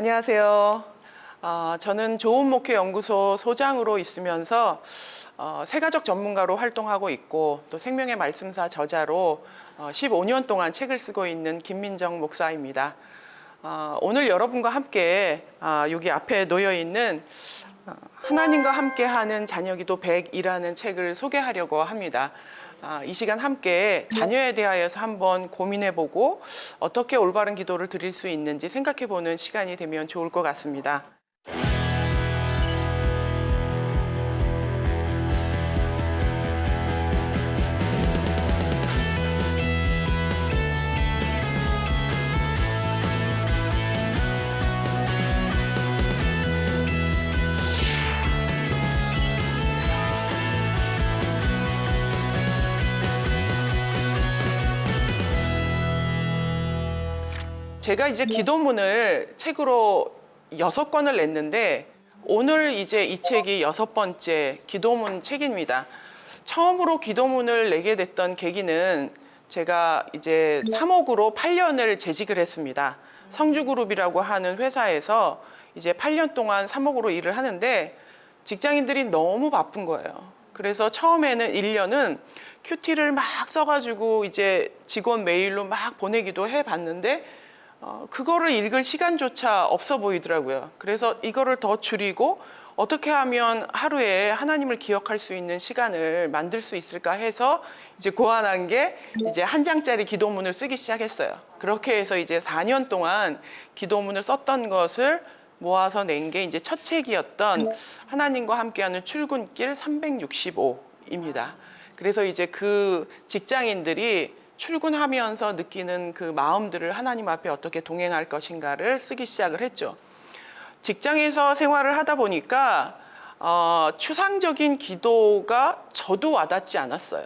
안녕하세요. 저는 좋은 목회 연구소 소장으로 있으면서 새가족 전문가로 활동하고 있고 또 생명의 말씀사 저자로 15년 동안 책을 쓰고 있는 김민정 목사입니다. 오늘 여러분과 함께 여기 앞에 놓여 있는 하나님과 함께하는 자녀기도 100이라는 책을 소개하려고 합니다. 이 시간 함께 자녀에 대하여서 한번 고민해보고 어떻게 올바른 기도를 드릴 수 있는지 생각해보는 시간이 되면 좋을 것 같습니다. 제가 이제 기도문을 책으로 6권을 냈는데 오늘 이제 이 책이 6번째 기도문 책입니다. 처음으로 기도문을 내게 됐던 계기는 제가 이제 사목으로 8년을 재직을 했습니다. 성주그룹이라고 하는 회사에서 이제 8년 동안 사목으로 일을 하는데 직장인들이 너무 바쁜 거예요. 그래서 처음에는 1년은 큐티를 막 써가지고 이제 직원 메일로 막 보내기도 해봤는데 그거를 읽을 시간조차 없어 보이더라고요. 그래서 이거를 더 줄이고 어떻게 하면 하루에 하나님을 기억할 수 있는 시간을 만들 수 있을까 해서 이제 고안한 게 이제 한 장짜리 기도문을 쓰기 시작했어요. 그렇게 해서 이제 4년 동안 기도문을 썼던 것을 모아서 낸 게 이제 첫 책이었던 하나님과 함께하는 출근길 365입니다. 그래서 이제 그 직장인들이 출근하면서 느끼는 그 마음들을 하나님 앞에 어떻게 동행할 것인가를 쓰기 시작을 했죠. 직장에서 생활을 하다 보니까 추상적인 기도가 저도 와닿지 않았어요.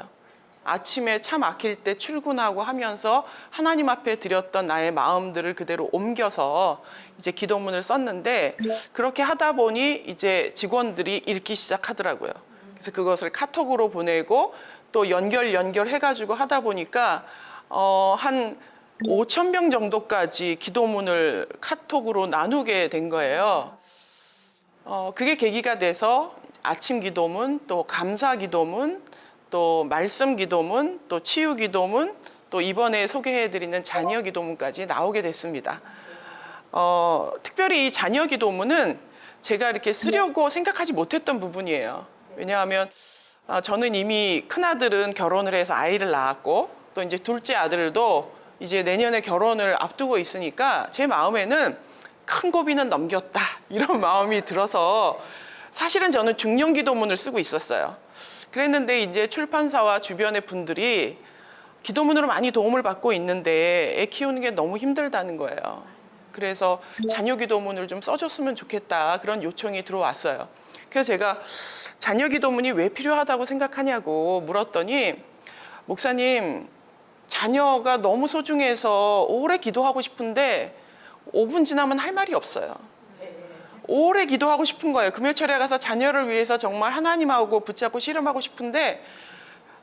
아침에 차 막힐 때 출근하고 하면서 하나님 앞에 드렸던 나의 마음들을 그대로 옮겨서 이제 기도문을 썼는데 그렇게 하다 보니 이제 직원들이 읽기 시작하더라고요. 그래서 그것을 카톡으로 보내고 또 연결해가지고 하다 보니까 한 5,000명 정도까지 기도문을 카톡으로 나누게 된 거예요. 그게 계기가 돼서 아침 기도문, 또 감사 기도문, 또 말씀 기도문, 또 치유 기도문, 또 이번에 소개해드리는 자녀 기도문까지 나오게 됐습니다. 특별히 이 자녀 기도문은 제가 이렇게 쓰려고 생각하지 못했던 부분이에요. 왜냐하면 저는 이미 큰아들은 결혼을 해서 아이를 낳았고 또 이제 둘째 아들도 이제 내년에 결혼을 앞두고 있으니까 제 마음에는 큰 고비는 넘겼다 이런 마음이 들어서 사실은 저는 중년 기도문을 쓰고 있었어요. 그랬는데 이제 출판사와 주변의 분들이 기도문으로 많이 도움을 받고 있는데 애 키우는 게 너무 힘들다는 거예요. 그래서 자녀 기도문을 좀 써줬으면 좋겠다 그런 요청이 들어왔어요. 그래서 제가 자녀 기도문이 왜 필요하다고 생각하냐고 물었더니 목사님 자녀가 너무 소중해서 오래 기도하고 싶은데 5분 지나면 할 말이 없어요. 오래 기도하고 싶은 거예요. 금요철에 가서 자녀를 위해서 정말 하나님하고 붙잡고 씨름하고 싶은데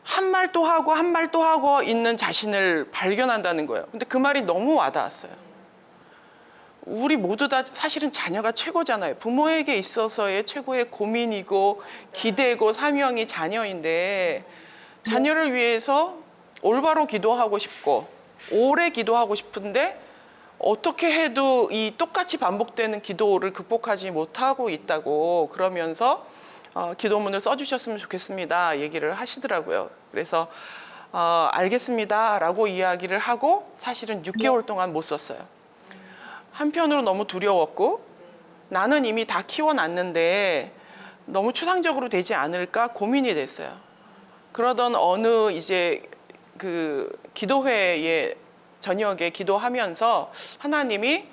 한 말 또 하고 한 말 또 하고 있는 자신을 발견한다는 거예요. 근데 그 말이 너무 와닿았어요. 우리 모두 다 사실은 자녀가 최고잖아요. 부모에게 있어서의 최고의 고민이고 기대고 사명이 자녀인데 자녀를 위해서 올바로 기도하고 싶고 오래 기도하고 싶은데 어떻게 해도 이 똑같이 반복되는 기도를 극복하지 못하고 있다고 그러면서 기도문을 써주셨으면 좋겠습니다 얘기를 하시더라고요. 그래서 알겠습니다 라고 이야기를 하고 사실은 6개월 동안 못 썼어요. 한편으로 너무 두려웠고 나는 이미 다 키워놨는데 너무 추상적으로 되지 않을까 고민이 됐어요. 그러던 어느 이제 그 기도회에 저녁에 기도하면서 하나님이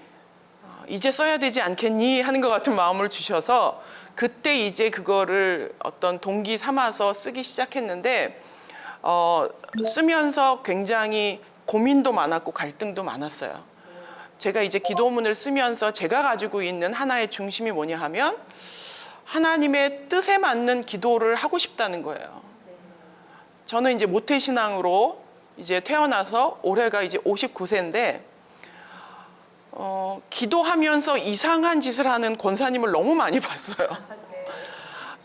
이제 써야 되지 않겠니 하는 것 같은 마음을 주셔서 그때 이제 그거를 어떤 동기 삼아서 쓰기 시작했는데 쓰면서 굉장히 고민도 많았고 갈등도 많았어요. 제가 이제 기도문을 쓰면서 제가 가지고 있는 하나의 중심이 뭐냐 하면 하나님의 뜻에 맞는 기도를 하고 싶다는 거예요. 저는 이제 모태신앙으로 이제 태어나서 올해가 이제 59세인데 50년 동안 하나님의 뜻에 맞는 기도를 했어요. 그래서 기도하면서 이상한 짓을 하는 권사님을 너무 많이 봤어요.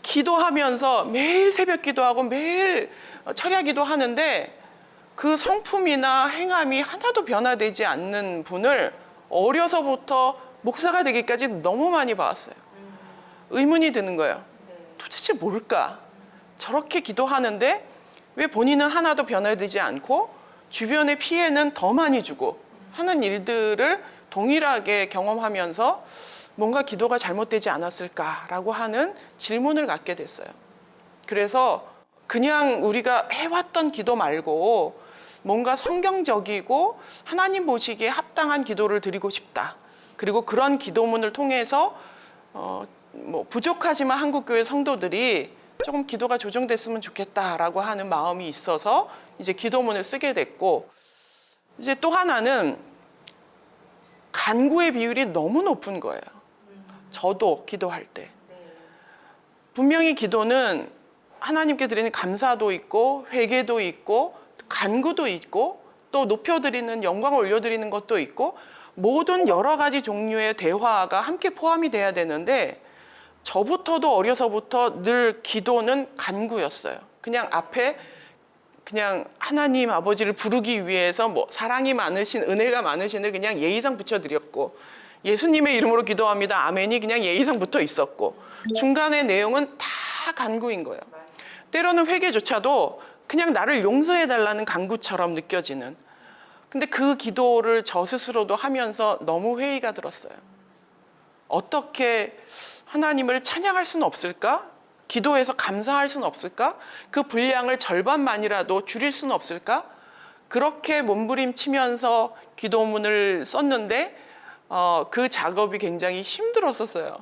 기도하면서 매일 새벽 기도하고 매일 철야 기도하는데 그 성품이나 행함이 하나도 변화되지 않는 분을 어려서부터 목사가 되기까지 너무 많이 봤어요. 의문이 드는 거예요. 도대체 뭘까? 저렇게 기도하는데 왜 본인은 하나도 변화되지 않고 주변의 피해는 더 많이 주고 하는 일들을 동일하게 경험하면서 뭔가 기도가 잘못되지 않았을까라고 하는 질문을 갖게 됐어요. 그래서 그냥 우리가 해왔던 기도 말고 뭔가 성경적이고 하나님 보시기에 합당한 기도를 드리고 싶다. 그리고 그런 기도문을 통해서 부족하지만 한국교회 성도들이 조금 기도가 조정됐으면 좋겠다라고 하는 마음이 있어서 이제 기도문을 쓰게 됐고, 이제 또 하나는 간구의 비율이 너무 높은 거예요. 저도 기도할 때 분명히 기도는 하나님께 드리는 감사도 있고 회개도 있고 간구도 있고 또 높여드리는 영광을 올려드리는 것도 있고 모든 여러 가지 종류의 대화가 함께 포함이 돼야 되는데 저부터도 어려서부터 늘 기도는 간구였어요. 그냥 앞에 그냥 하나님 아버지를 부르기 위해서 사랑이 많으신 은혜가 많으신을 그냥 예의상 붙여드렸고 예수님의 이름으로 기도합니다 아멘이 그냥 예의상 붙어 있었고 중간의 내용은 다 간구인 거예요. 때로는 회개조차도 그냥 나를 용서해달라는 간구처럼 느껴지는. 근데 그 기도를 저 스스로도 하면서 너무 회의가 들었어요. 어떻게 하나님을 찬양할 수는 없을까? 기도해서 감사할 수는 없을까? 그 분량을 절반만이라도 줄일 수는 없을까? 그렇게 몸부림치면서 기도문을 썼는데 그 작업이 굉장히 힘들었었어요.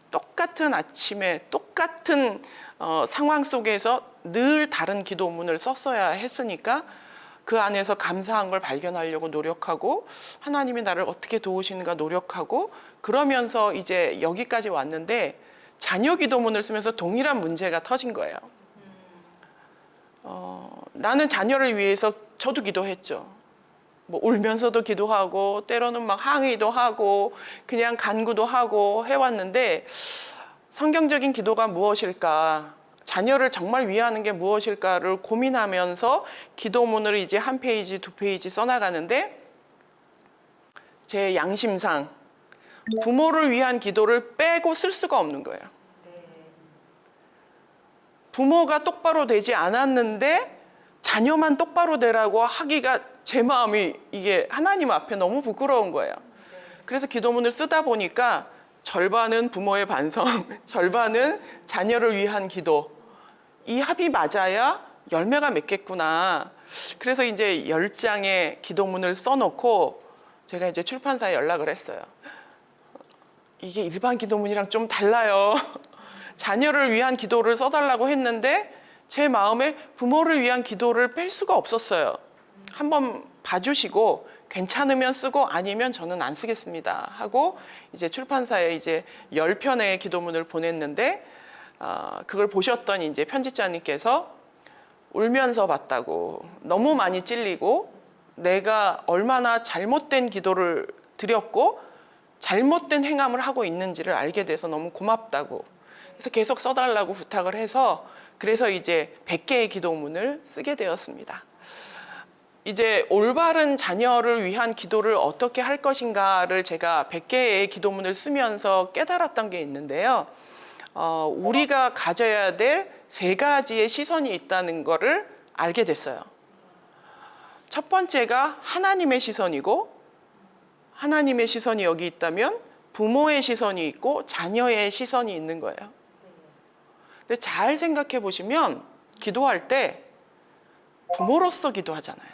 똑같은 아침에 똑같은 상황 속에서 늘 다른 기도문을 썼어야 했으니까 그 안에서 감사한 걸 발견하려고 노력하고 하나님이 나를 어떻게 도우시는가 노력하고 그러면서 이제 여기까지 왔는데 자녀 기도문을 쓰면서 동일한 문제가 터진 거예요. 나는 자녀를 위해서 저도 기도했죠. 울면서도 기도하고 때로는 막 항의도 하고 그냥 간구도 하고 해왔는데 성경적인 기도가 무엇일까? 자녀를 정말 위하는 게 무엇일까를 고민하면서 기도문을 이제 한 페이지, 두 페이지 써나가는데 제 양심상 부모를 위한 기도를 빼고 쓸 수가 없는 거예요. 부모가 똑바로 되지 않았는데 자녀만 똑바로 되라고 하기가 제 마음이 이게 하나님 앞에 너무 부끄러운 거예요. 그래서 기도문을 쓰다 보니까 절반은 부모의 반성, 절반은 자녀를 위한 기도. 이 합이 맞아야 열매가 맺겠구나. 그래서 이제 10장의 기도문을 써놓고 제가 이제 출판사에 연락을 했어요. 이게 일반 기도문이랑 좀 달라요. 자녀를 위한 기도를 써달라고 했는데 제 마음에 부모를 위한 기도를 뺄 수가 없었어요. 한번 봐주시고 괜찮으면 쓰고 아니면 저는 안 쓰겠습니다 하고 이제 출판사에 이제 10편의 기도문을 보냈는데 그걸 보셨던 이제 편집자님께서 울면서 봤다고 너무 많이 찔리고 내가 얼마나 잘못된 기도를 드렸고 잘못된 행함을 하고 있는지를 알게 돼서 너무 고맙다고 그래서 계속 써달라고 부탁을 해서 그래서 이제 100개의 기도문을 쓰게 되었습니다. 이제 올바른 자녀를 위한 기도를 어떻게 할 것인가를 제가 100개의 기도문을 쓰면서 깨달았던 게 있는데요. 우리가 가져야 될 3가지의 시선이 있다는 거를 알게 됐어요. 첫 번째가 하나님의 시선이고 하나님의 시선이 여기 있다면 부모의 시선이 있고 자녀의 시선이 있는 거예요. 근데 잘 생각해 보시면 기도할 때 부모로서 기도하잖아요.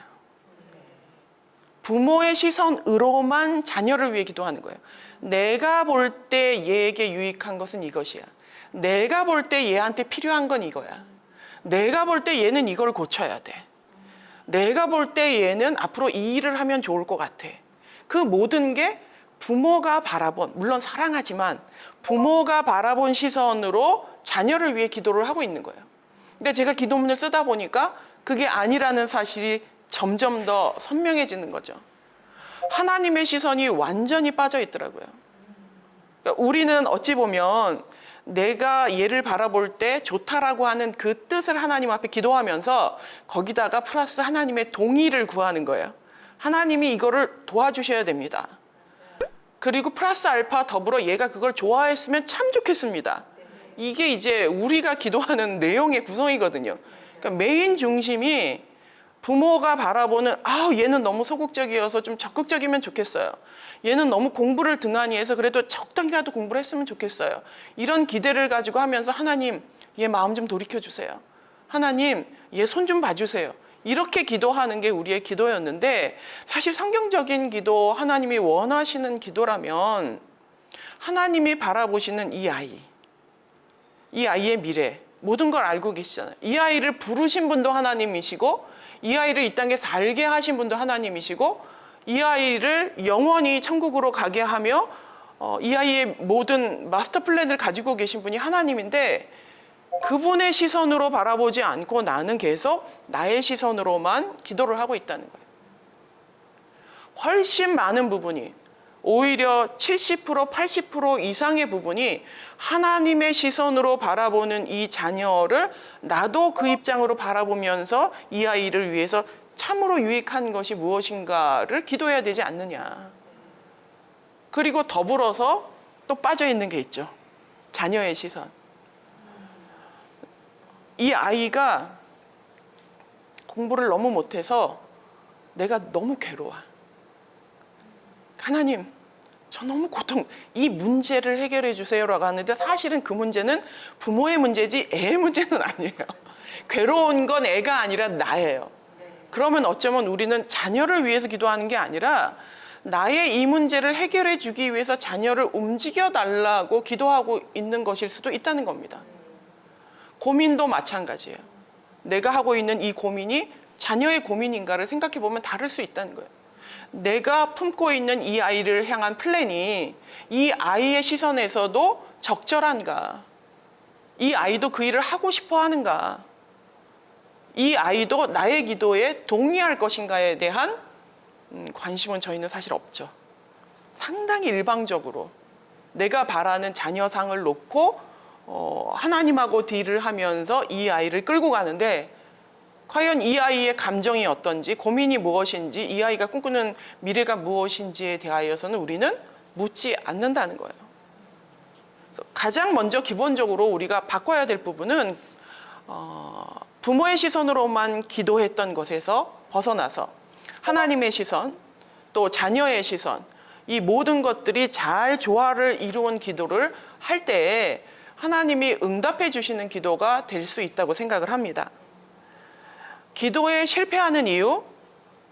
부모의 시선으로만 자녀를 위해 기도하는 거예요. 내가 볼 때 얘에게 유익한 것은 이것이야. 내가 볼 때 얘한테 필요한 건 이거야. 내가 볼 때 얘는 이걸 고쳐야 돼. 내가 볼 때 얘는 앞으로 이 일을 하면 좋을 것 같아. 그 모든 게 부모가 바라본, 물론 사랑하지만 부모가 바라본 시선으로 자녀를 위해 기도를 하고 있는 거예요. 근데 제가 기도문을 쓰다 보니까 그게 아니라는 사실이 점점 더 선명해지는 거죠. 하나님의 시선이 완전히 빠져 있더라고요. 그러니까 우리는 어찌 보면 내가 얘를 바라볼 때 좋다라고 하는 그 뜻을 하나님 앞에 기도하면서 거기다가 플러스 하나님의 동의를 구하는 거예요. 하나님이 이거를 도와주셔야 됩니다. 그리고 플러스 알파 더불어 얘가 그걸 좋아했으면 참 좋겠습니다. 이게 이제 우리가 기도하는 내용의 구성이거든요. 그러니까 메인 중심이 부모가 바라보는 얘는 너무 소극적이어서 좀 적극적이면 좋겠어요. 얘는 너무 공부를 등한히 해서 그래도 적당히라도 공부를 했으면 좋겠어요. 이런 기대를 가지고 하면서 하나님 얘 마음 좀 돌이켜 주세요. 하나님 얘 손 좀 봐주세요. 이렇게 기도하는 게 우리의 기도였는데 사실 성경적인 기도, 하나님이 원하시는 기도라면 하나님이 바라보시는 이 아이의 미래 모든 걸 알고 계시잖아요. 이 아이를 부르신 분도 하나님이시고 이 아이를 이 땅에 살게 하신 분도 하나님이시고 이 아이를 영원히 천국으로 가게 하며 이 아이의 모든 마스터 플랜을 가지고 계신 분이 하나님인데 그분의 시선으로 바라보지 않고 나는 계속 나의 시선으로만 기도를 하고 있다는 거예요. 훨씬 많은 부분이 오히려 70%, 80% 이상의 부분이 하나님의 시선으로 바라보는 이 자녀를 나도 그 입장으로 바라보면서 이 아이를 위해서 참으로 유익한 것이 무엇인가를 기도해야 되지 않느냐. 그리고 더불어서 또 빠져 있는 게 있죠. 자녀의 시선. 이 아이가 공부를 너무 못해서 내가 너무 괴로워. 하나님, 저 너무 이 문제를 해결해 주세요라고 하는데 사실은 그 문제는 부모의 문제지 애의 문제는 아니에요. 괴로운 건 애가 아니라 나예요. 그러면 어쩌면 우리는 자녀를 위해서 기도하는 게 아니라 나의 이 문제를 해결해 주기 위해서 자녀를 움직여 달라고 기도하고 있는 것일 수도 있다는 겁니다. 고민도 마찬가지예요. 내가 하고 있는 이 고민이 자녀의 고민인가를 생각해 보면 다를 수 있다는 거예요. 내가 품고 있는 이 아이를 향한 플랜이 이 아이의 시선에서도 적절한가? 이 아이도 그 일을 하고 싶어 하는가? 이 아이도 나의 기도에 동의할 것인가에 대한 관심은 저희는 사실 없죠. 상당히 일방적으로 내가 바라는 자녀상을 놓고 하나님하고 딜을 하면서 이 아이를 끌고 가는데 과연 이 아이의 감정이 어떤지, 고민이 무엇인지, 이 아이가 꿈꾸는 미래가 무엇인지에 대하여서는 우리는 묻지 않는다는 거예요. 그래서 가장 먼저 기본적으로 우리가 바꿔야 될 부분은 부모의 시선으로만 기도했던 것에서 벗어나서 하나님의 시선, 또 자녀의 시선, 이 모든 것들이 잘 조화를 이루은 기도를 할 때에 하나님이 응답해 주시는 기도가 될 수 있다고 생각을 합니다. 기도에 실패하는 이유,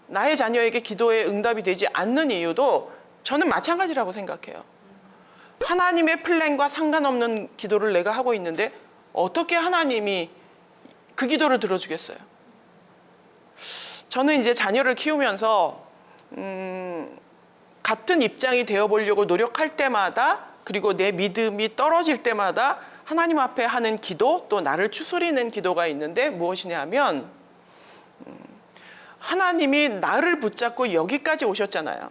나의 자녀에게 기도에 응답이 되지 않는 이유도 저는 마찬가지라고 생각해요. 하나님의 플랜과 상관없는 기도를 내가 하고 있는데 어떻게 하나님이 그 기도를 들어주겠어요? 저는 이제 자녀를 키우면서 같은 입장이 되어보려고 노력할 때마다 그리고 내 믿음이 떨어질 때마다 하나님 앞에 하는 기도 또 나를 추스리는 기도가 있는데 무엇이냐 하면 하나님이 나를 붙잡고 여기까지 오셨잖아요.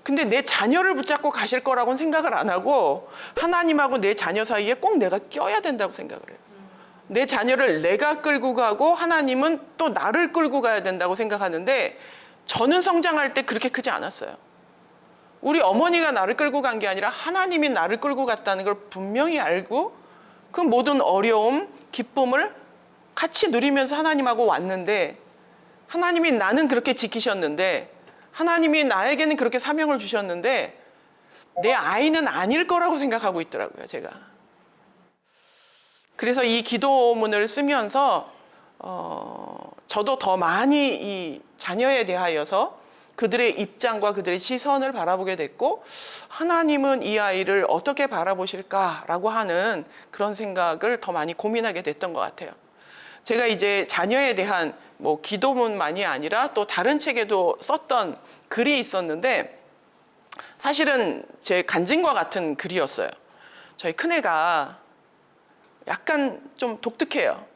근데 내 자녀를 붙잡고 가실 거라고는 생각을 안 하고 하나님하고 내 자녀 사이에 꼭 내가 껴야 된다고 생각을 해요. 내 자녀를 내가 끌고 가고 하나님은 또 나를 끌고 가야 된다고 생각하는데 저는 성장할 때 그렇게 크지 않았어요. 우리 어머니가 나를 끌고 간 게 아니라 하나님이 나를 끌고 갔다는 걸 분명히 알고 그 모든 어려움, 기쁨을 같이 누리면서 하나님하고 왔는데 하나님이 나는 그렇게 지키셨는데 하나님이 나에게는 그렇게 사명을 주셨는데 내 아이는 아닐 거라고 생각하고 있더라고요, 제가. 그래서 이 기도문을 쓰면서 저도 더 많이 이 자녀에 대하여서 그들의 입장과 그들의 시선을 바라보게 됐고 하나님은 이 아이를 어떻게 바라보실까라고 하는 그런 생각을 더 많이 고민하게 됐던 것 같아요. 제가 이제 자녀에 대한 뭐 기도문만이 아니라 또 다른 책에도 썼던 글이 있었는데 사실은 제 간증과 같은 글이었어요. 저희 큰애가 약간 좀 독특해요.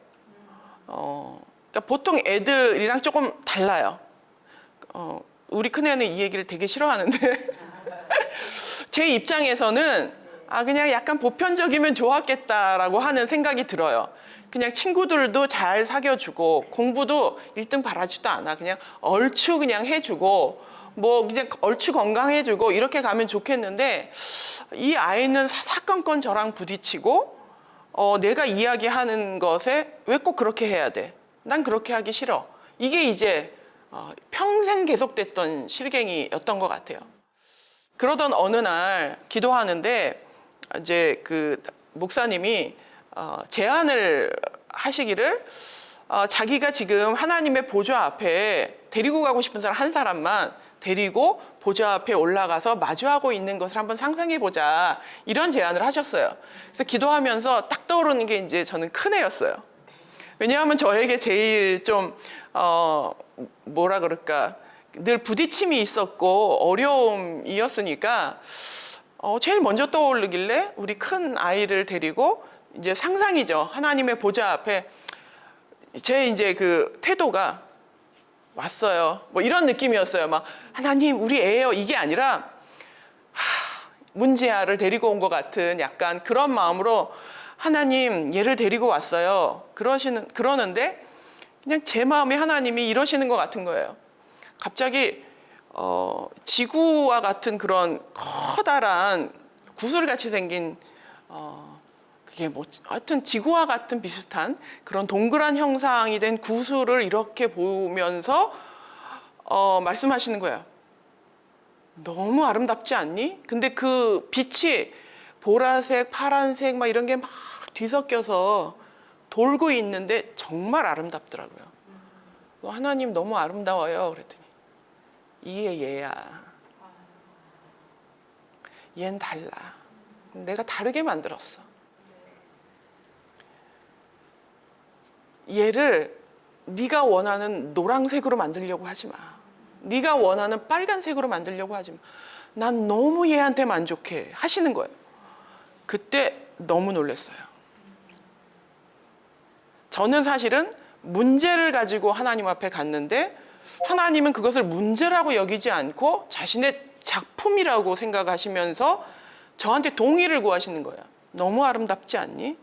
그러니까 보통 애들이랑 조금 달라요. 우리 큰애는 이 얘기를 되게 싫어하는데 제 입장에서는 그냥 약간 보편적이면 좋았겠다라고 하는 생각이 들어요. 그냥 친구들도 잘 사귀어주고 공부도 1등 바라지도 않아. 그냥 얼추 그냥 해주고 뭐 그냥 얼추 건강해주고 이렇게 가면 좋겠는데 이 아이는 사사건건 저랑 부딪히고 내가 이야기하는 것에 왜 꼭 그렇게 해야 돼? 난 그렇게 하기 싫어. 이게 이제 평생 계속됐던 실갱이였던 것 같아요. 그러던 어느 날 기도하는데 이제 그 목사님이 제안을 하시기를 자기가 지금 하나님의 보좌 앞에 데리고 가고 싶은 사람 한 사람만 데리고 보좌 앞에 올라가서 마주하고 있는 것을 한번 상상해 보자, 이런 제안을 하셨어요. 그래서 기도하면서 딱 떠오르는 게 이제 저는 큰애였어요. 왜냐하면 저에게 제일 좀 뭐라 그럴까, 늘 부딪힘이 있었고 어려움이었으니까 제일 먼저 떠오르길래 우리 큰 아이를 데리고 이제 상상이죠. 하나님의 보좌 앞에 제 이제 그 태도가 왔어요. 뭐 이런 느낌이었어요. 막 하나님 우리 애예요, 이게 아니라 문제아를 데리고 온 것 같은 약간 그런 마음으로 하나님 얘를 데리고 왔어요. 그러는데 그냥 제 마음에 하나님이 이러시는 것 같은 거예요. 갑자기 지구와 같은 그런 커다란 구슬같이 생긴 그게 뭐 하여튼 지구와 같은 비슷한 그런 동그란 형상이 된 구슬을 이렇게 보면서 말씀하시는 거예요. 너무 아름답지 않니? 근데 그 빛이 보라색, 파란색 막 이런 게 막 뒤섞여서 돌고 있는데 정말 아름답더라고요. 하나님 너무 아름다워요. 그랬더니 이게 얘야. 얜 달라. 내가 다르게 만들었어. 얘를 네가 원하는 노란색으로 만들려고 하지 마. 네가 원하는 빨간색으로 만들려고 하지 마. 난 너무 얘한테 만족해 하시는 거예요. 그때 너무 놀랐어요. 저는 사실은 문제를 가지고 하나님 앞에 갔는데 하나님은 그것을 문제라고 여기지 않고 자신의 작품이라고 생각하시면서 저한테 동의를 구하시는 거예요. 너무 아름답지 않니?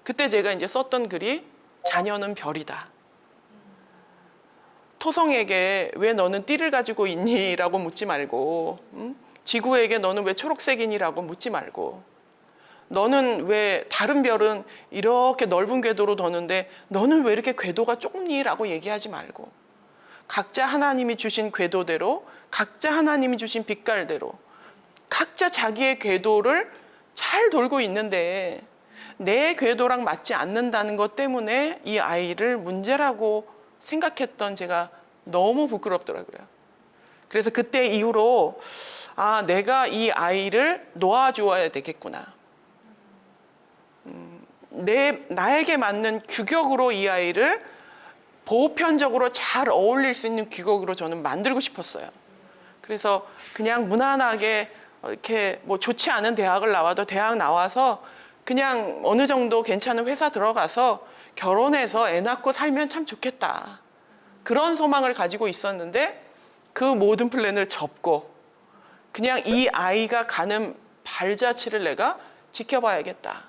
그때 제가 이제 썼던 글이 자녀는 별이다. 토성에게 왜 너는 띠를 가지고 있니? 라고 묻지 말고, 지구에게 너는 왜 초록색이니? 라고 묻지 말고, 너는 왜 다른 별은 이렇게 넓은 궤도로 도는데 너는 왜 이렇게 궤도가 좁니? 라고 얘기하지 말고, 각자 하나님이 주신 궤도대로, 각자 하나님이 주신 빛깔대로 각자 자기의 궤도를 잘 돌고 있는데 내 궤도랑 맞지 않는다는 것 때문에 이 아이를 문제라고 생각했던 제가 너무 부끄럽더라고요. 그래서 그때 이후로 내가 이 아이를 놓아주어야 되겠구나. 나에게 맞는 규격으로 이 아이를 보편적으로 잘 어울릴 수 있는 규격으로 저는 만들고 싶었어요. 그래서 그냥 무난하게 이렇게 뭐 좋지 않은 대학을 나와도 대학 나와서 그냥 어느 정도 괜찮은 회사 들어가서 결혼해서 애 낳고 살면 참 좋겠다. 그런 소망을 가지고 있었는데 그 모든 플랜을 접고 그냥 이 아이가 가는 발자취를 내가 지켜봐야겠다.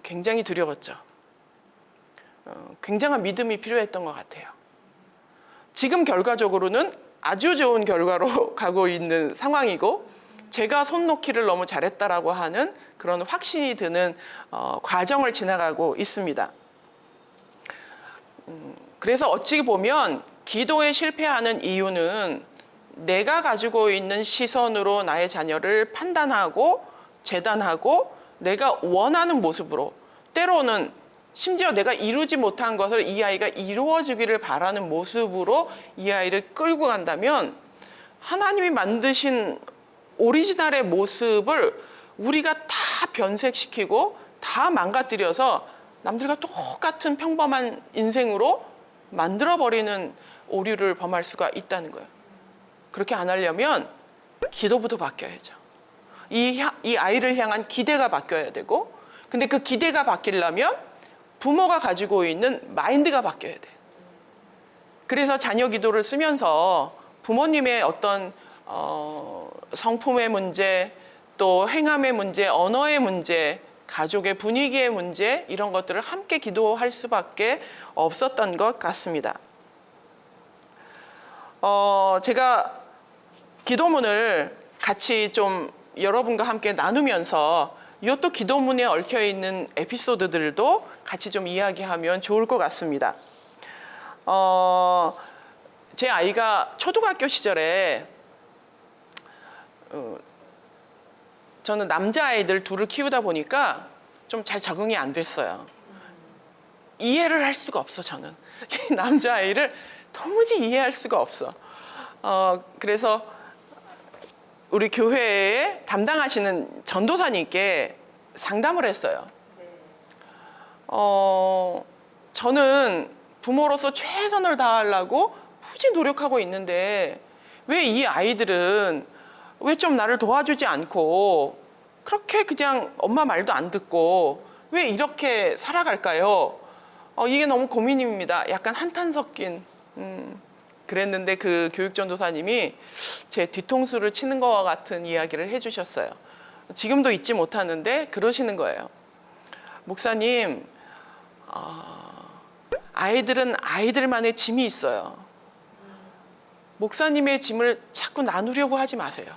굉장히 두려웠죠. 굉장한 믿음이 필요했던 것 같아요. 지금 결과적으로는 아주 좋은 결과로 가고 있는 상황이고 제가 손 놓기를 너무 잘했다라고 하는 그런 확신이 드는 과정을 지나가고 있습니다. 그래서 어찌 보면 기도에 실패하는 이유는 내가 가지고 있는 시선으로 나의 자녀를 판단하고 재단하고 내가 원하는 모습으로, 때로는 심지어 내가 이루지 못한 것을 이 아이가 이루어주기를 바라는 모습으로 이 아이를 끌고 간다면 하나님이 만드신 오리지널의 모습을 우리가 다 변색시키고 다 망가뜨려서 남들과 똑같은 평범한 인생으로 만들어버리는 오류를 범할 수가 있다는 거예요. 그렇게 안 하려면 기도부터 바뀌어야죠. 이 아이를 향한 기대가 바뀌어야 되고, 근데 그 기대가 바뀌려면 부모가 가지고 있는 마인드가 바뀌어야 돼요. 그래서 자녀 기도를 쓰면서 부모님의 어떤 성품의 문제, 또 행함의 문제, 언어의 문제, 가족의 분위기의 문제, 이런 것들을 함께 기도할 수밖에 없었던 것 같습니다. 제가 기도문을 같이 좀 여러분과 함께 나누면서 이것도 기도문에 얽혀 있는 에피소드들도 같이 좀 이야기하면 좋을 것 같습니다. 제 아이가 초등학교 시절에 저는 남자아이들 둘을 키우다 보니까 좀 잘 적응이 안 됐어요. 이해를 할 수가 없어, 저는. 남자아이를 도무지 이해할 수가 없어. 그래서 우리 교회에 담당하시는 전도사님께 상담을 했어요. 저는 부모로서 최선을 다하려고 굳이 노력하고 있는데 왜 이 아이들은 왜 좀 나를 도와주지 않고 그렇게 그냥 엄마 말도 안 듣고 왜 이렇게 살아갈까요? 이게 너무 고민입니다. 약간 한탄 섞인 그랬는데 그 교육전도사님이 제 뒤통수를 치는 것과 같은 이야기를 해주셨어요. 지금도 잊지 못하는데 그러시는 거예요. 목사님, 아이들은 아이들만의 짐이 있어요. 목사님의 짐을 자꾸 나누려고 하지 마세요.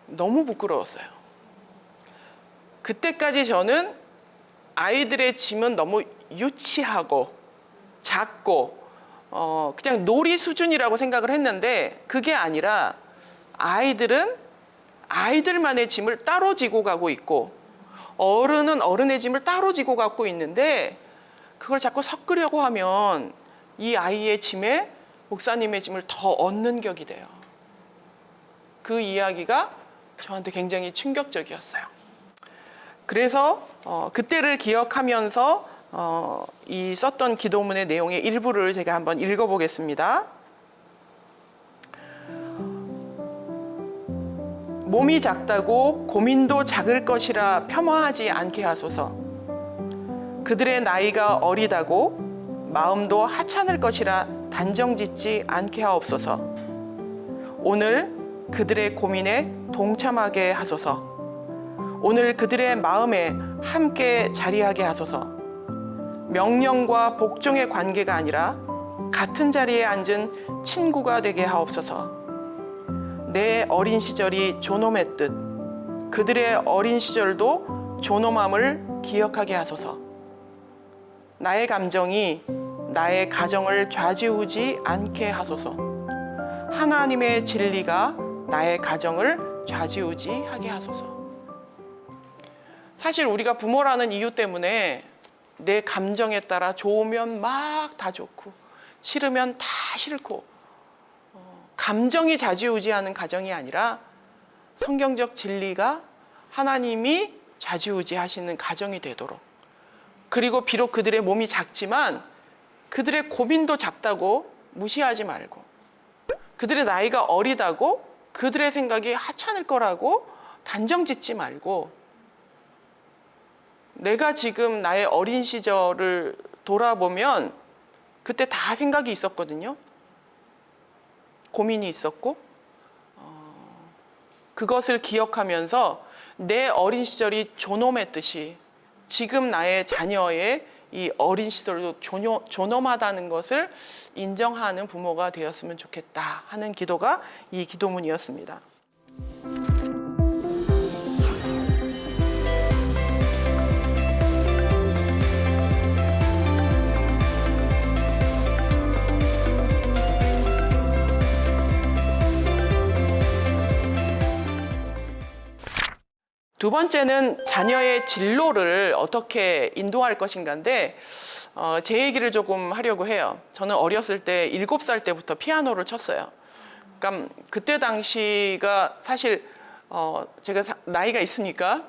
너무 부끄러웠어요. 그때까지 저는 아이들의 짐은 너무 유치하고 작고 그냥 놀이 수준이라고 생각을 했는데 그게 아니라 아이들은 아이들만의 짐을 따로 지고 가고 있고 어른은 어른의 짐을 따로 지고 가고 있는데 그걸 자꾸 섞으려고 하면 이 아이의 짐에 목사님의 짐을 더 얻는 격이 돼요. 그 이야기가 저한테 굉장히 충격적이었어요. 그래서 그때를 기억하면서 이 썼던 기도문의 내용의 일부를 제가 한번 읽어보겠습니다. 몸이 작다고 고민도 작을 것이라 폄하하지 않게 하소서. 그들의 나이가 어리다고 마음도 하찮을 것이라 단정짓지 않게 하옵소서. 오늘 그들의 고민에 동참하게 하소서. 오늘 그들의 마음에 함께 자리하게 하소서. 명령과 복종의 관계가 아니라 같은 자리에 앉은 친구가 되게 하옵소서. 내 어린 시절이 존엄했듯 그들의 어린 시절도 존엄함을 기억하게 하소서. 나의 감정이 나의 가정을 좌지우지 않게 하소서. 하나님의 진리가 나의 가정을 좌지우지하게 하소서. 사실 우리가 부모라는 이유 때문에 내 감정에 따라 좋으면 막 다 좋고 싫으면 다 싫고 감정이 좌지우지하는 가정이 아니라 성경적 진리가 하나님이 좌지우지하시는 가정이 되도록, 그리고 비록 그들의 몸이 작지만 그들의 고민도 작다고 무시하지 말고, 그들의 나이가 어리다고 그들의 생각이 하찮을 거라고 단정짓지 말고, 내가 지금 나의 어린 시절을 돌아보면 그때 다 생각이 있었거든요. 고민이 있었고, 그것을 기억하면서 내 어린 시절이 존엄했듯이 지금 나의 자녀의 이 어린 시절도 존엄하다는 것을 인정하는 부모가 되었으면 좋겠다 하는 기도가 이 기도문이었습니다. 두 번째는 자녀의 진로를 어떻게 인도할 것인가인데 제 얘기를 조금 하려고 해요. 저는 어렸을 때 7살 때부터 피아노를 쳤어요. 그러니까 그때 당시가 사실 제가 나이가 있으니까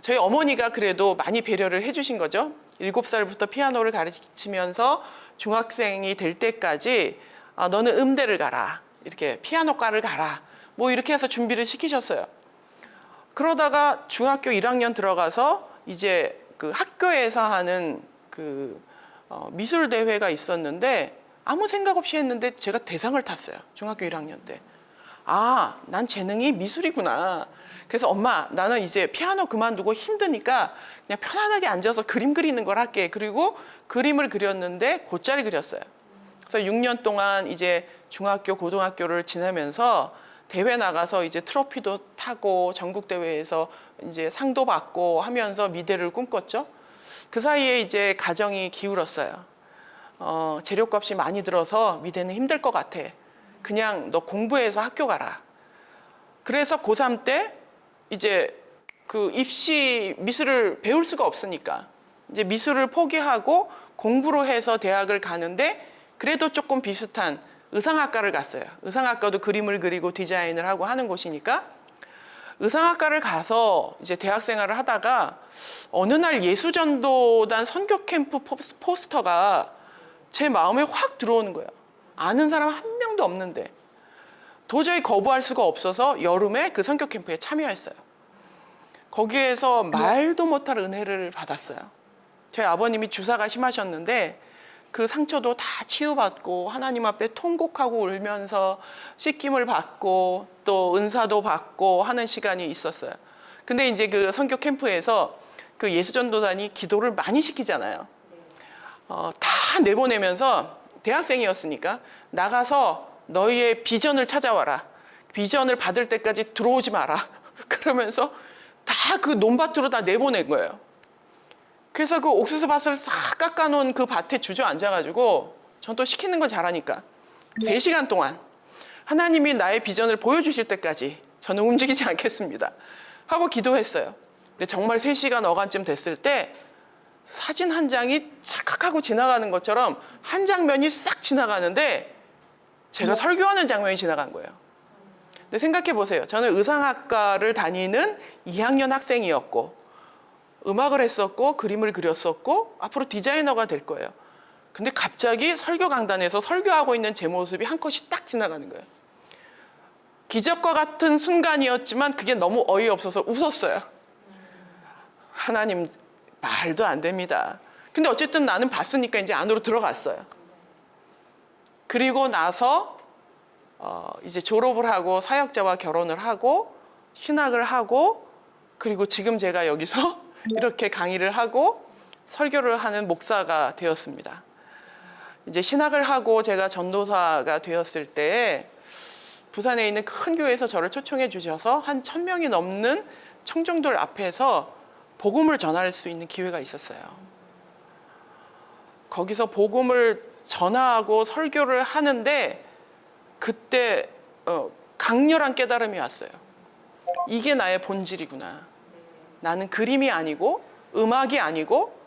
저희 어머니가 그래도 많이 배려를 해주신 거죠. 7살부터 피아노를 가르치면서 중학생이 될 때까지 너는 음대를 가라, 이렇게 피아노과를 가라, 뭐 이렇게 해서 준비를 시키셨어요. 그러다가 중학교 1학년 들어가서 이제 그 학교에서 하는 그 미술 대회가 있었는데 아무 생각 없이 했는데 제가 대상을 탔어요. 중학교 1학년 때. 아, 난 재능이 미술이구나. 그래서 엄마, 나는 이제 피아노 그만두고 힘드니까 그냥 편안하게 앉아서 그림 그리는 걸 할게. 그리고 그림을 그렸는데 곧잘 그렸어요. 그래서 6년 동안 이제 중학교, 고등학교를 지내면서 대회 나가서 이제 트로피도 타고 전국 대회에서 이제 상도 받고 하면서 미대를 꿈꿨죠. 그 사이에 이제 가정이 기울었어요. 재료값이 많이 들어서 미대는 힘들 것 같아. 그냥 너 공부해서 학교 가라. 그래서 고3 때 이제 그 입시 미술을 배울 수가 없으니까 이제 미술을 포기하고 공부로 해서 대학을 가는데 그래도 조금 비슷한 의상학과를 갔어요. 의상학과도 그림을 그리고 디자인을 하고 하는 곳이니까 의상학과를 가서 이제 대학 생활을 하다가 어느 날 예수전도단 선교 캠프 포스터가 제 마음에 확 들어오는 거예요. 아는 사람 한 명도 없는데 도저히 거부할 수가 없어서 여름에 그 선교 캠프에 참여했어요. 거기에서 말도 못할 은혜를 받았어요. 저희 아버님이 주사가 심하셨는데 그 상처도 다 치유받고 하나님 앞에 통곡하고 울면서 씻김을 받고 또 은사도 받고 하는 시간이 있었어요. 근데 이제 그 선교 캠프에서 그 예수전도단이 기도를 많이 시키잖아요. 다 내보내면서 대학생이었으니까 나가서 너희의 비전을 찾아와라. 비전을 받을 때까지 들어오지 마라. 그러면서 다 그 논밭으로 다 내보낸 거예요. 그래서 그 옥수수 밭을 싹 깎아놓은 그 밭에 주저앉아가지고 전 또 시키는 건 잘하니까 3시간 동안 하나님이 나의 비전을 보여주실 때까지 저는 움직이지 않겠습니다 하고 기도했어요. 근데 정말 3시간 어간쯤 됐을 때 사진 한 장이 찰칵하고 지나가는 것처럼 한 장면이 싹 지나가는데 제가 설교하는 장면이 지나간 거예요. 근데 생각해 보세요. 저는 의상학과를 다니는 2학년 학생이었고 음악을 했었고 그림을 그렸었고 앞으로 디자이너가 될 거예요. 근데 갑자기 설교 강단에서 설교하고 있는 제 모습이 한 컷이 딱 지나가는 거예요. 기적과 같은 순간이었지만 그게 너무 어이없어서 웃었어요. 하나님 말도 안 됩니다. 근데 어쨌든 나는 봤으니까 이제 안으로 들어갔어요. 그리고 나서 이제 졸업을 하고 사역자와 결혼을 하고 신학을 하고 그리고 지금 제가 여기서 이렇게 강의를 하고 설교를 하는 목사가 되었습니다. 이제 신학을 하고 제가 전도사가 되었을 때 부산에 있는 큰 교회에서 저를 초청해 주셔서 한 1,000명이 넘는 청중들 앞에서 복음을 전할 수 있는 기회가 있었어요. 거기서 복음을 전하고 설교를 하는데 그때 강렬한 깨달음이 왔어요. 이게 나의 본질이구나. 나는 그림이 아니고 음악이 아니고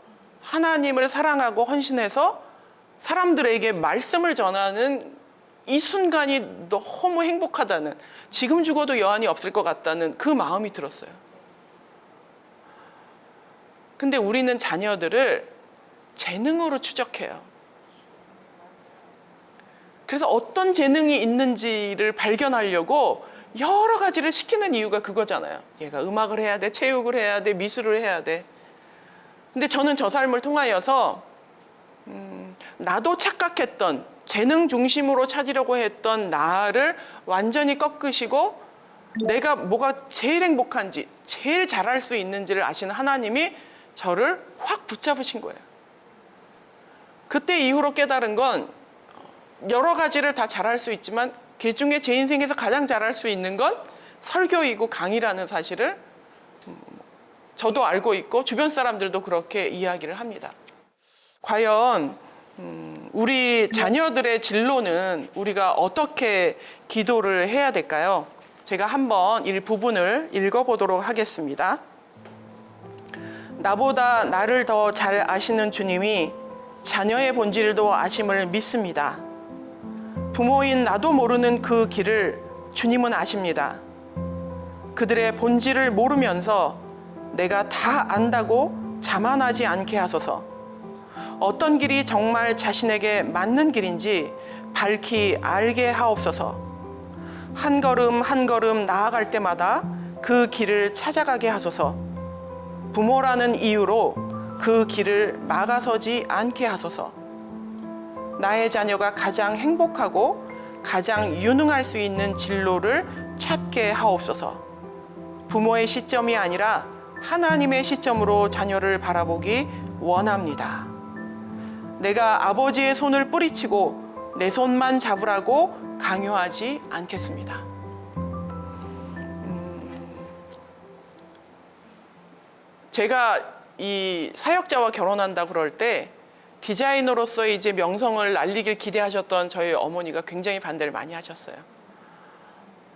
하나님을 사랑하고 헌신해서 사람들에게 말씀을 전하는 이 순간이 너무 행복하다는, 지금 죽어도 여한이 없을 것 같다는 그 마음이 들었어요. 근데 우리는 자녀들을 재능으로 추적해요. 그래서 어떤 재능이 있는지를 발견하려고 여러 가지를 시키는 이유가 그거잖아요. 얘가 음악을 해야 돼, 체육을 해야 돼, 미술을 해야 돼. 근데 저는 저 삶을 통하여서 나도 착각했던 재능 중심으로 찾으려고 했던 나를 완전히 꺾으시고 내가 뭐가 제일 행복한지, 제일 잘할 수 있는지를 아시는 하나님이 저를 확 붙잡으신 거예요. 그때 이후로 깨달은 건 여러 가지를 다 잘할 수 있지만 그 중에 제 인생에서 가장 잘할 수 있는 건 설교이고 강의라는 사실을 저도 알고 있고 주변 사람들도 그렇게 이야기를 합니다. 과연 우리 자녀들의 진로는 우리가 어떻게 기도를 해야 될까요? 제가 한번 일부분을 읽어보도록 하겠습니다. 나보다 나를 더 잘 아시는 주님이 자녀의 본질도 아심을 믿습니다. 부모인 나도 모르는 그 길을 주님은 아십니다. 그들의 본질을 모르면서 내가 다 안다고 자만하지 않게 하소서. 어떤 길이 정말 자신에게 맞는 길인지 밝히 알게 하옵소서. 한 걸음 한 걸음 나아갈 때마다 그 길을 찾아가게 하소서. 부모라는 이유로 그 길을 막아서지 않게 하소서. 나의 자녀가 가장 행복하고 가장 유능할 수 있는 진로를 찾게 하옵소서. 부모의 시점이 아니라 하나님의 시점으로 자녀를 바라보기 원합니다. 내가 아버지의 손을 뿌리치고 내 손만 잡으라고 강요하지 않겠습니다. 제가 이 사역자와 결혼한다 그럴 때 디자이너로서의 이제 명성을 날리길 기대하셨던 저희 어머니가 굉장히 반대를 많이 하셨어요.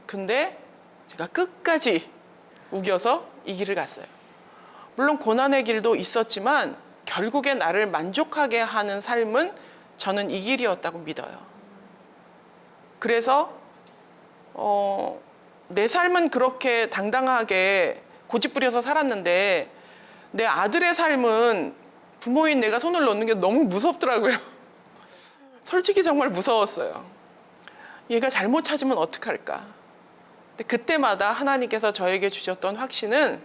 근데 제가 끝까지 우겨서 이 길을 갔어요. 물론 고난의 길도 있었지만 결국에 나를 만족하게 하는 삶은 저는 이 길이었다고 믿어요. 그래서 내 삶은 그렇게 당당하게 고집부려서 살았는데 내 아들의 삶은 부모인 내가 손을 놓는 게 너무 무섭더라고요. 솔직히 정말 무서웠어요. 얘가 잘못 찾으면 어떡할까. 근데 그때마다 하나님께서 저에게 주셨던 확신은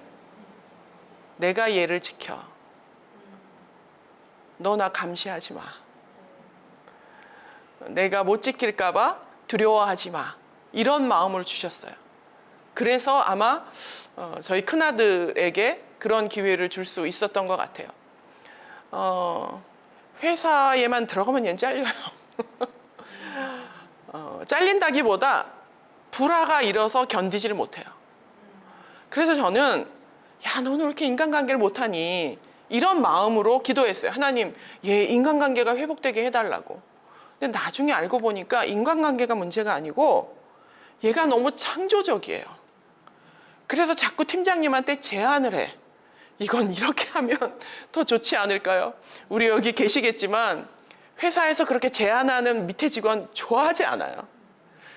내가 얘를 지켜. 너 나 감시하지 마. 내가 못 지킬까 봐 두려워하지 마. 이런 마음을 주셨어요. 그래서 아마 저희 큰아들에게 그런 기회를 줄 수 있었던 것 같아요. 회사에만 들어가면 얘는 잘려요. 잘린다기보다 불화가 일어서 견디지를 못해요. 그래서 저는 야, 너는 왜 이렇게 인간관계를 못하니? 이런 마음으로 기도했어요. 하나님, 얘 인간관계가 회복되게 해달라고. 근데 나중에 알고 보니까 인간관계가 문제가 아니고 얘가 너무 창조적이에요. 그래서 자꾸 팀장님한테 제안을 해. 이건 이렇게 하면 더 좋지 않을까요? 우리 여기 계시겠지만 회사에서 그렇게 제안하는 밑에 직원 좋아하지 않아요.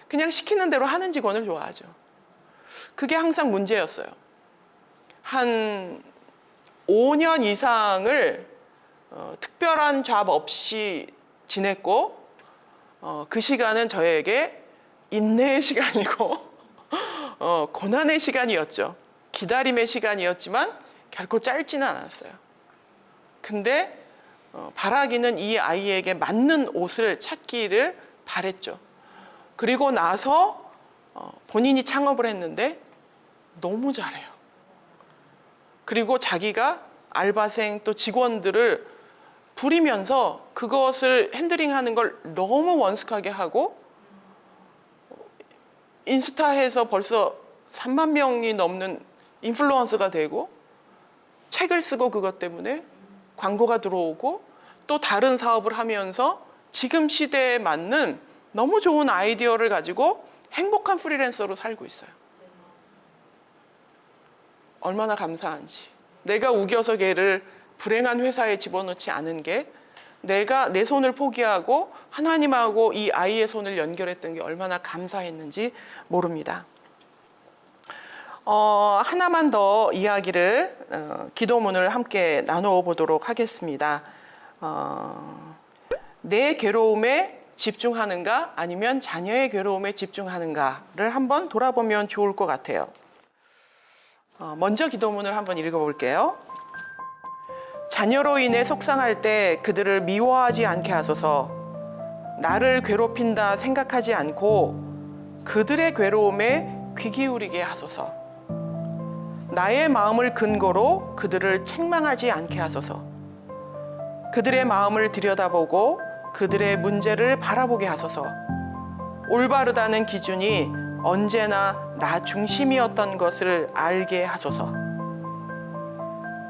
그냥 시키는 대로 하는 직원을 좋아하죠. 그게 항상 문제였어요. 한 5년 이상을 특별한 잡 없이 지냈고 그 시간은 저에게 인내의 시간이고 고난의 시간이었죠. 기다림의 시간이었지만 결코 짧지는 않았어요. 근데 바라기는 이 아이에게 맞는 옷을 찾기를 바랬죠. 그리고 나서 본인이 창업을 했는데 너무 잘해요. 그리고 자기가 알바생 또 직원들을 부리면서 그것을 핸들링하는 걸 너무 원숙하게 하고 인스타에서 벌써 3만 명이 넘는 인플루언서가 되고 책을 쓰고 그것 때문에 광고가 들어오고 또 다른 사업을 하면서 지금 시대에 맞는 너무 좋은 아이디어를 가지고 행복한 프리랜서로 살고 있어요. 얼마나 감사한지. 내가 우겨서 걔를 불행한 회사에 집어넣지 않은 게 내가 내 손을 포기하고 하나님하고 이 아이의 손을 연결했던 게 얼마나 감사했는지 모릅니다. 하나만 더 이야기를 기도문을 함께 나누어 보도록 하겠습니다. 내 괴로움에 집중하는가 아니면 자녀의 괴로움에 집중하는가를 한번 돌아보면 좋을 것 같아요. 먼저 기도문을 한번 읽어볼게요. 자녀로 인해 속상할 때 그들을 미워하지 않게 하소서. 나를 괴롭힌다 생각하지 않고 그들의 괴로움에 귀 기울이게 하소서. 나의 마음을 근거로 그들을 책망하지 않게 하소서. 그들의 마음을 들여다보고 그들의 문제를 바라보게 하소서. 올바르다는 기준이 언제나 나 중심이었던 것을 알게 하소서.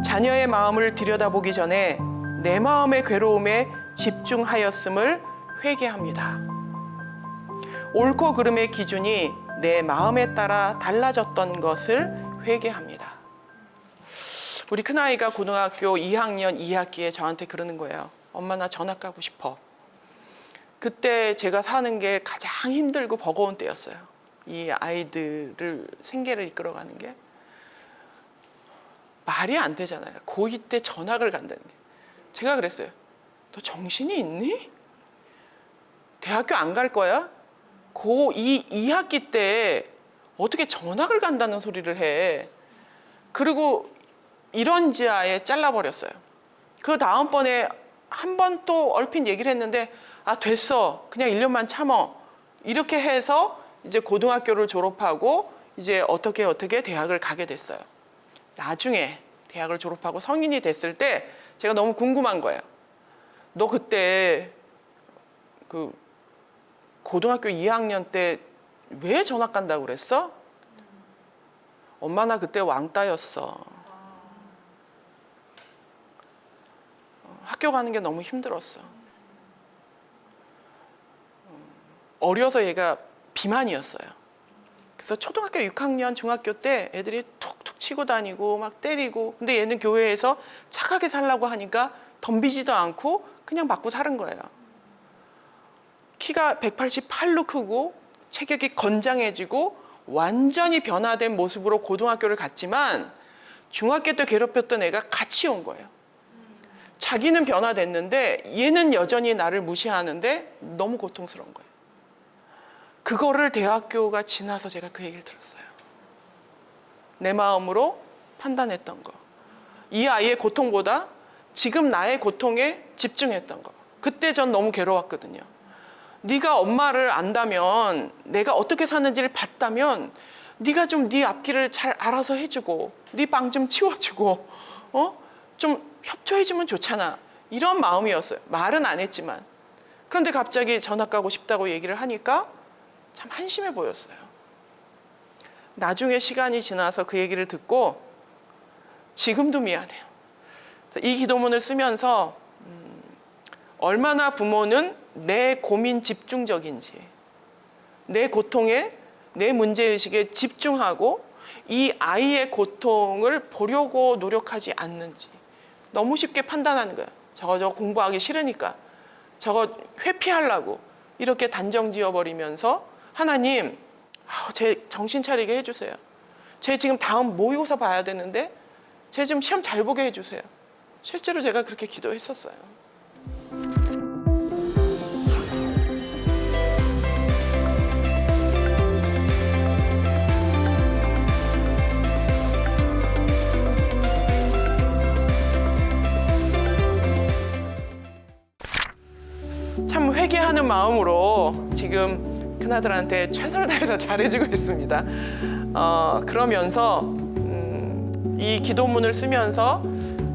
자녀의 마음을 들여다보기 전에 내 마음의 괴로움에 집중하였음을 회개합니다. 옳고 그름의 기준이 내 마음에 따라 달라졌던 것을 회개합니다. 우리 큰아이가 고등학교 2학년 2학기에 저한테 그러는 거예요. 엄마 나 전학 가고 싶어. 그때 제가 사는 게 가장 힘들고 버거운 때였어요. 이 아이들을 생계를 이끌어가는 게 말이 안 되잖아요. 고2 때 전학을 간다는 게. 제가 그랬어요. 너 정신이 있니? 대학교 안 갈 거야? 고2 2학기 때 어떻게 전학을 간다는 소리를 해. 그리고 이런지 아예 잘라버렸어요. 그 다음번에 한 번 또 얼핏 얘기를 했는데 아 됐어 그냥 1년만 참어 이렇게 해서 이제 고등학교를 졸업하고 이제 어떻게 대학을 가게 됐어요. 나중에 대학을 졸업하고 성인이 됐을 때 제가 너무 궁금한 거예요. 너 그때 그 고등학교 2학년 때 왜 전학 간다고 그랬어? 엄마 나 그때 왕따였어. 학교 가는 게 너무 힘들었어. 어려서 얘가 비만이었어요. 그래서 초등학교 6학년, 중학교 때 애들이 툭툭 치고 다니고 막 때리고 근데 얘는 교회에서 착하게 살라고 하니까 덤비지도 않고 그냥 맞고 사는 거예요. 키가 188로 크고 체격이 건장해지고 완전히 변화된 모습으로 고등학교를 갔지만 중학교 때 괴롭혔던 애가 같이 온 거예요. 자기는 변화됐는데 얘는 여전히 나를 무시하는데 너무 고통스러운 거예요. 그거를 대학교가 지나서 제가 그 얘기를 들었어요. 내 마음으로 판단했던 거. 이 아이의 고통보다 지금 나의 고통에 집중했던 거. 그때 전 너무 괴로웠거든요. 네가 엄마를 안다면 내가 어떻게 사는지를 봤다면 네가 좀 네 앞길을 잘 알아서 해주고 네 방 좀 치워주고 좀 협조해주면 좋잖아. 이런 마음이었어요. 말은 안 했지만. 그런데 갑자기 전학 가고 싶다고 얘기를 하니까 참 한심해 보였어요. 나중에 시간이 지나서 그 얘기를 듣고 지금도 미안해요. 이 기도문을 쓰면서 얼마나 부모는 내 고민 집중적인지, 내 고통에, 내 문제의식에 집중하고 이 아이의 고통을 보려고 노력하지 않는지 너무 쉽게 판단하는 거예요. 저거 공부하기 싫으니까 저거 회피하려고 이렇게 단정 지어버리면서 하나님, 제 정신 차리게 해주세요. 제 지금 다음 모의고사 봐야 되는데 제 좀 시험 잘 보게 해주세요. 실제로 제가 그렇게 기도했었어요. 참 회개하는 마음으로 지금 큰아들한테 최선을 다해서 잘해주고 있습니다. 그러면서 이 기도문을 쓰면서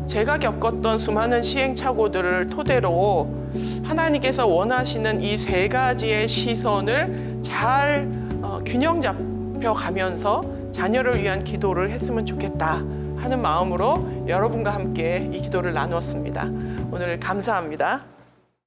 제가 겪었던 수많은 시행착오들을 토대로 하나님께서 원하시는 이 세 가지의 시선을 잘 균형 잡혀가면서 자녀를 위한 기도를 했으면 좋겠다 하는 마음으로 여러분과 함께 이 기도를 나누었습니다. 오늘 감사합니다.